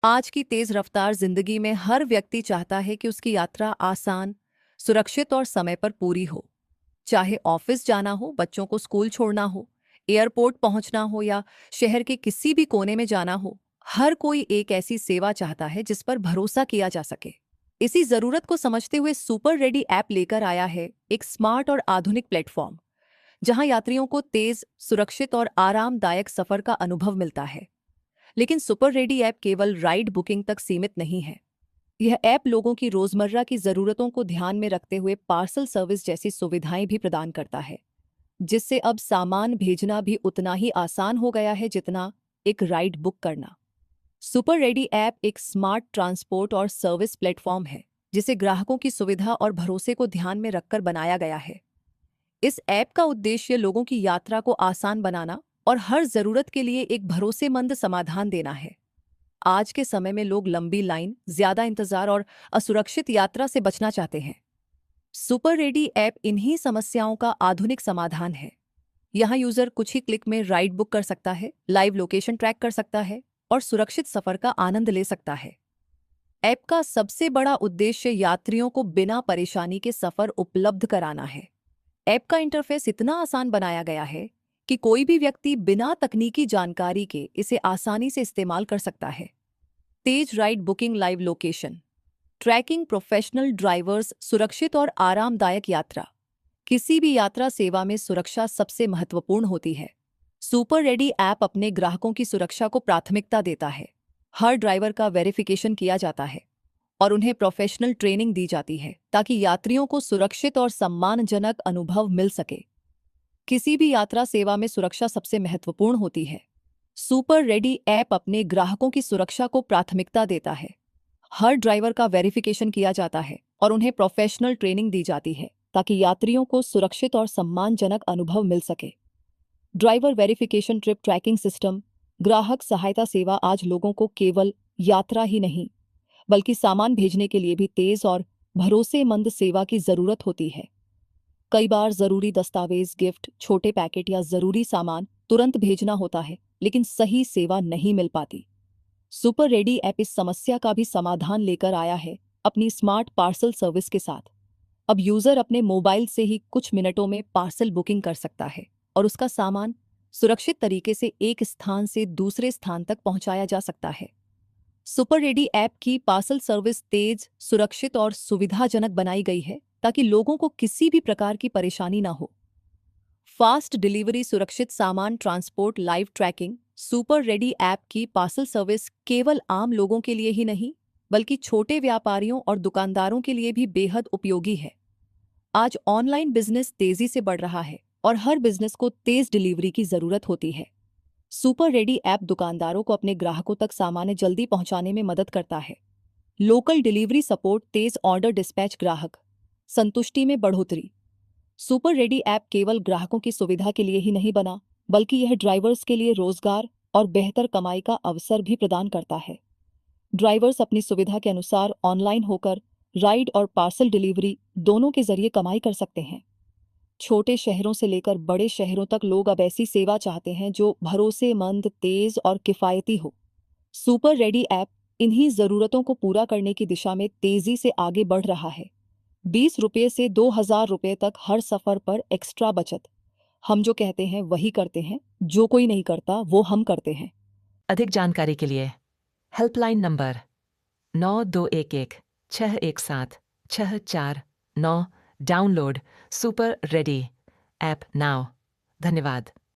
आज की तेज रफ्तार जिंदगी में हर व्यक्ति चाहता है कि उसकी यात्रा आसान, सुरक्षित और समय पर पूरी हो। चाहे ऑफिस जाना हो, बच्चों को स्कूल छोड़ना हो, एयरपोर्ट पहुंचना हो या शहर के किसी भी कोने में जाना हो, हर कोई एक ऐसी सेवा चाहता है जिस पर भरोसा किया जा सके। इसी जरूरत को समझते हुए सुपर रेडी ऐप लेकर आया है एक स्मार्ट और आधुनिक प्लेटफॉर्म, जहां यात्रियों को तेज, सुरक्षित और आरामदायक सफर का अनुभव मिलता है। लेकिन सुपर रेडी ऐप केवल राइड बुकिंग तक सीमित नहीं है। यह ऐप लोगों की रोजमर्रा की जरूरतों को ध्यान में रखते हुए पार्सल सर्विस जैसी सुविधाएं भी प्रदान करता है, जिससे अब सामान भेजना भी उतना ही आसान हो गया है जितना एक राइड बुक करना। सुपर रेडी ऐप एक स्मार्ट ट्रांसपोर्ट और सर्विस प्लेटफॉर्म है, जिसे ग्राहकों की सुविधा और भरोसे को ध्यान में रखकर बनाया गया है। इस ऐप का उद्देश्य लोगों की यात्रा को आसान बनाना और हर जरूरत के लिए एक भरोसेमंद समाधान देना है। आज के समय में लोग लंबी लाइन, ज्यादा इंतजार और असुरक्षित यात्रा से बचना चाहते हैं। सुपर रेडी ऐप इन्हीं समस्याओं का आधुनिक समाधान है। यहाँ यूजर कुछ ही क्लिक में राइड बुक कर सकता है, लाइव लोकेशन ट्रैक कर सकता है और सुरक्षित सफर का आनंद ले सकता है। ऐप का सबसे बड़ा उद्देश्य यात्रियों को बिना परेशानी के सफर उपलब्ध कराना है। ऐप का इंटरफेस इतना आसान बनाया गया है कि कोई भी व्यक्ति बिना तकनीकी जानकारी के इसे आसानी से इस्तेमाल कर सकता है। तेज ride booking, live location tracking, professional drivers, सुरक्षित और आरामदायक यात्रा। किसी भी यात्रा सेवा में सुरक्षा सबसे महत्वपूर्ण होती है। सुपर रेडी ऐप अपने ग्राहकों की सुरक्षा को प्राथमिकता देता है। हर ड्राइवर का वेरिफिकेशन किया जाता है और उन्हें प्रोफेशनल ट्रेनिंग दी जाती है ताकि यात्रियों को सुरक्षित और सम्मानजनक अनुभव मिल सके। किसी भी यात्रा सेवा में सुरक्षा सबसे महत्वपूर्ण होती है। सुपर रेडी ऐप अपने ग्राहकों की सुरक्षा को प्राथमिकता देता है। हर ड्राइवर का वेरिफिकेशन किया जाता है और उन्हें प्रोफेशनल ट्रेनिंग दी जाती है ताकि यात्रियों को सुरक्षित और सम्मानजनक अनुभव मिल सके। Driver verification, trip tracking system, ग्राहक सहायता सेवा आज लोगों को केवल यात्रा ही नहीं बल्कि सामान भेजने के लिए भी तेज और भरोसेमंद सेवा की जरूरत होती है। कई बार जरूरी दस्तावेज, गिफ्ट, छोटे पैकेट या जरूरी सामान तुरंत भेजना होता है, लेकिन सही सेवा नहीं मिल पाती। सुपर रेडी ऐप इस समस्या का भी समाधान लेकर आया है अपनी स्मार्ट पार्सल सर्विस के साथ। अब यूजर अपने मोबाइल से ही कुछ मिनटों में पार्सल बुकिंग कर सकता है और उसका सामान सुरक्षित तरीके से एक स्थान से दूसरे स्थान तक पहुंचाया जा सकता है। सुपर रेडी ऐप की पार्सल सर्विस तेज, सुरक्षित और सुविधाजनक बनाई गई है ताकि लोगों को किसी भी प्रकार की परेशानी ना हो। फास्ट डिलीवरी, सुरक्षित सामान transport, live tracking. Super ready app की पार्सल सर्विस केवल आम लोगों के लिए ही नहीं बल्कि छोटे व्यापारियों और दुकानदारों के लिए भी बेहद उपयोगी है। आज ऑनलाइन बिजनेस तेजी से बढ़ रहा है और हर बिजनेस को तेज डिलीवरी की जरूरत होती है। सुपर रेडी ऐप दुकानदारों को अपने ग्राहकों तक सामान जल्दी पहुंचाने में मदद करता है। लोकल डिलीवरी सपोर्ट, तेज ऑर्डर डिस्पैच, ग्राहक संतुष्टि में बढ़ोतरी। सुपर रेडी ऐप केवल ग्राहकों की सुविधा के लिए ही नहीं बना बल्कि यह ड्राइवर्स के लिए रोजगार और बेहतर कमाई का अवसर भी प्रदान करता है। ड्राइवर्स अपनी सुविधा के अनुसार ऑनलाइन होकर राइड और पार्सल डिलीवरी दोनों के जरिए कमाई कर सकते हैं। छोटे शहरों से लेकर बड़े शहरों तक लोग अब ऐसी सेवा चाहते हैं जो भरोसेमंद, तेज और किफायती हो। सुपर रेडी ऐप इन्हीं जरूरतों को पूरा करने की दिशा में तेजी से आगे बढ़ रहा है। 20 रुपये से 2000 रुपये तक हर सफर पर एक्स्ट्रा बचत। हम जो कहते हैं वही करते हैं, जो कोई नहीं करता वो हम करते हैं। अधिक जानकारी के लिए helpline number 9211 617 649। Download super ready app now. धन्यवाद।